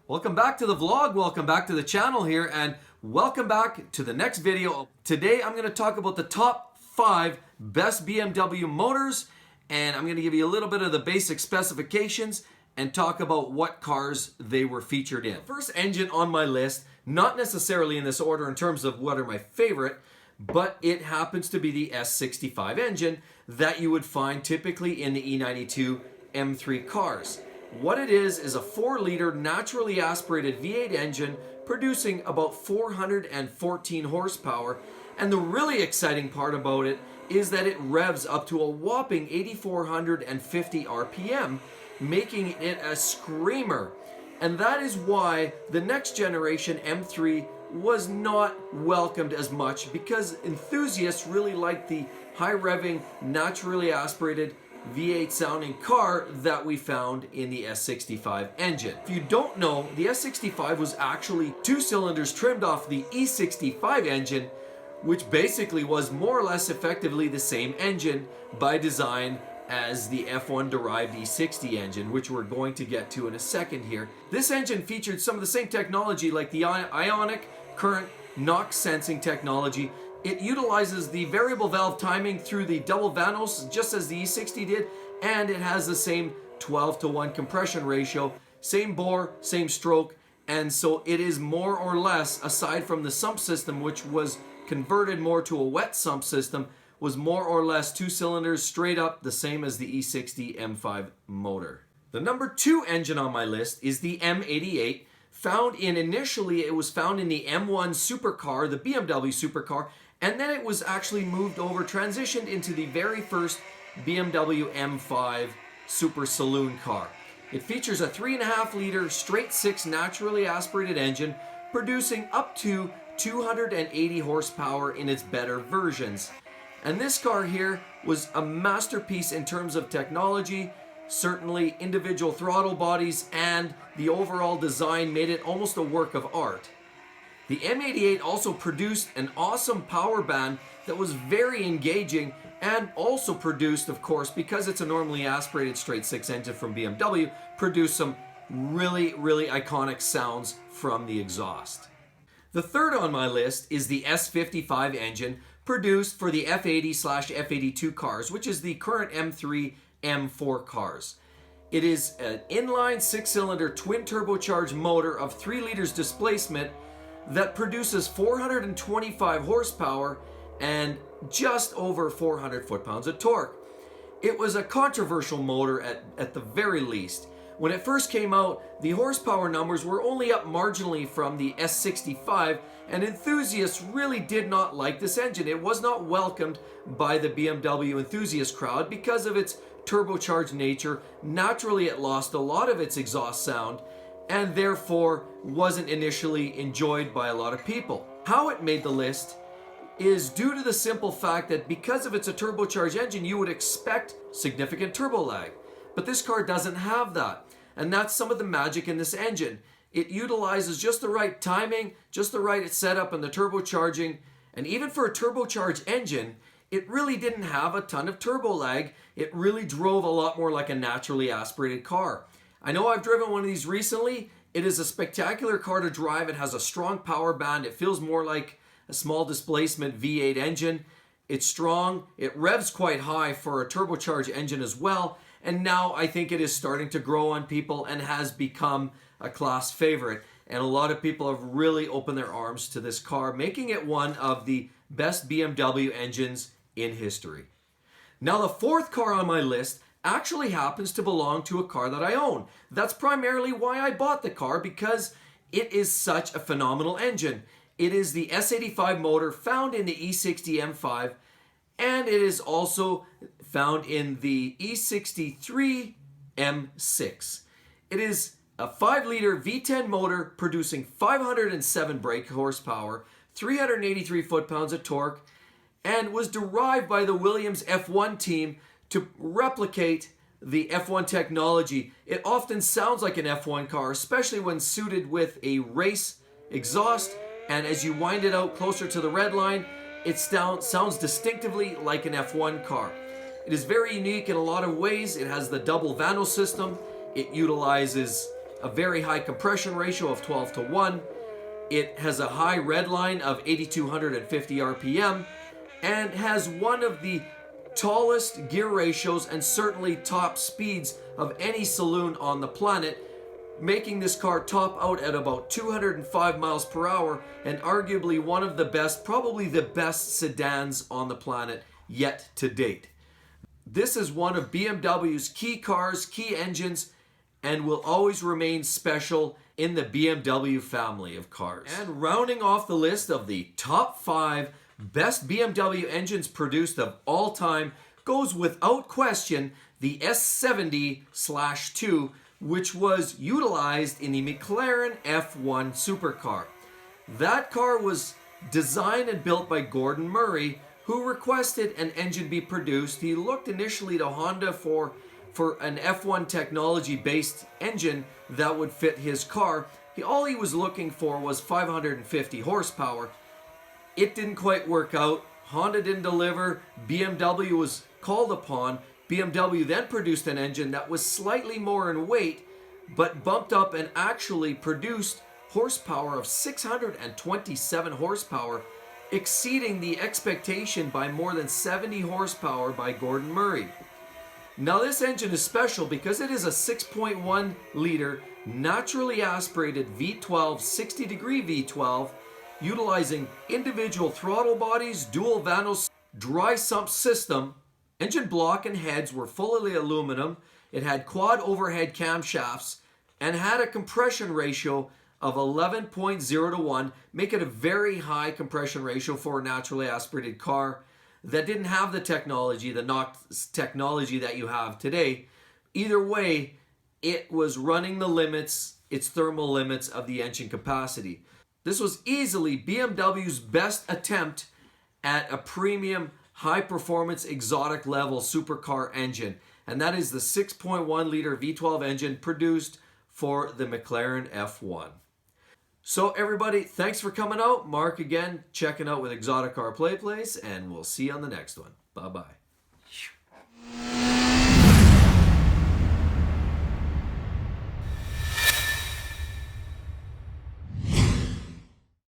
Welcome back to the vlog, welcome back to the channel here, and welcome back to the next video. Today I'm going to talk about the top 5 best BMW motors, and I'm going to give you a little bit of the basic specifications and talk about what cars they were featured in. First engine on my list, not necessarily in this order in terms of what are my favorite, but it happens to be the S65 engine that you would find typically in the E92 M3 cars. What it is a 4-liter naturally aspirated V8 engine producing about 414 horsepower, and the really exciting part about it is that it revs up to a whopping 8,450 RPM, making it a screamer. And that is why the next generation M3 was not welcomed as much, because enthusiasts really like the high revving, naturally aspirated V8 sounding car that we found in the S65 engine. If you don't know, the S65 was actually 2 cylinders trimmed off the E65 engine, which basically was more or less effectively the same engine by design as the F1 derived E60 engine, which we're going to get to in a second here. This engine featured some of the same technology like the ionic current NOx sensing technology. It utilizes the variable valve timing through the double vanos just as the E60 did, and it has the same 12:1 compression ratio, same bore, same stroke, and so it is more or less, aside from the sump system which was converted more to a wet sump system, was more or less 2 cylinders straight up, the same as the E60 M5 motor. The number 2 engine on my list is the M88. Initially it was found in the M1 Super Car, the BMW Super Car, and then it was actually moved over, transitioned into the very first BMW M5 Super Saloon car. It features a 3.5-liter straight 6 naturally aspirated engine producing up to 280 horsepower in its better versions. And this car here was a masterpiece in terms of technology. Certainly individual throttle bodies and the overall design made it almost a work of art. The M88 also produced an awesome power band that was very engaging, and also produced, of course, because it's a normally aspirated straight 6 engine from BMW, produced some really iconic sounds from the exhaust. The third on my list is the S55 engine produced for the F80/F82 cars, which is the current M3 M4 cars. It is an inline 6-cylinder twin turbocharged motor of 3 liters displacement that produces 425 horsepower and just over 400 foot-pounds of torque. It was a controversial motor at the very least. When it first came out, the horsepower numbers were only up marginally from the S65, and enthusiasts really did not like this engine. It was not welcomed by the BMW enthusiast crowd because of its turbocharged nature. Naturally, it lost a lot of its exhaust sound, and therefore wasn't initially enjoyed by a lot of people. How it made the list is due to the simple fact that because of it's a turbocharged engine, you would expect significant turbo lag. But this car doesn't have that, and that's some of the magic in this engine. It utilizes just the right timing, just the right setup and the turbocharging, and even for a turbocharged engine, it really didn't have a ton of turbo lag. It really drove a lot more like a naturally aspirated car. I know I've driven one of these recently. It is a spectacular car to drive. It has a strong power band. It feels more like a small displacement V8 engine. It's strong. It revs quite high for a turbocharged engine as well. And now I think it is starting to grow on people and has become a class favorite. And a lot of people have really opened their arms to this car, making it one of the best BMW engines in history. Now the fourth car on my list actually happens to belong to a car that I own. That's primarily why I bought the car, because it is such a phenomenal engine. It is the S85 motor found in the E60 M5, and it is also found in the E63 M6. It is a 5-liter V10 motor producing 507 brake horsepower, 383 foot-pounds of torque, and was derived by the Williams F1 team to replicate the F1 technology. It often sounds like an F1 car, especially when suited with a race exhaust, and as you wind it out closer to the red line, it sounds distinctively like an F1 car. It is very unique in a lot of ways. It has the double vano system. It utilizes a very high compression ratio of 12:1. It has a high red line of 8,250 RPM and has one of the tallest gear ratios and certainly top speeds of any saloon on the planet, making this car top out at about 205 miles per hour and arguably one of the best, probably the best sedans on the planet yet to date. This is one of BMW's key cars, key engines, and will always remain special in the BMW family of cars. And rounding off the list of the top 5 best BMW engines produced of all time goes without question the S70/2, which was utilized in the McLaren F1 Super Car. That car was designed and built by Gordon Murray, who requested an engine be produced. He looked initially to Honda for an F1 technology-based engine that would fit his car. All he was looking for was 550 horsepower. It didn't quite work out. Honda didn't deliver. BMW was called upon. BMW then produced an engine that was slightly more in weight, but bumped up and actually produced horsepower of 627 horsepower, exceeding the expectation by more than 70 horsepower by Gordon Murray. Now this engine is special because it is a 6.1 liter naturally aspirated V12 60-degree V12 utilizing individual throttle bodies, dual vanos, dry sump system. Engine block and heads were fully aluminum. It had quad overhead camshafts and had a compression ratio of 11.0:1, make it a very high compression ratio for a naturally aspirated car that didn't have the technology, the NOx technology that you have today. Either way, it was running the limits, its thermal limits of the engine capacity. This was easily BMW's best attempt at a premium, high-performance, exotic level supercar engine, and that is the 6.1 liter V12 engine produced for the McLaren F1. So everybody, thanks for coming out. Mark again, checking out with Exotic Car Play Place, and we'll see you on the next one. Bye-bye.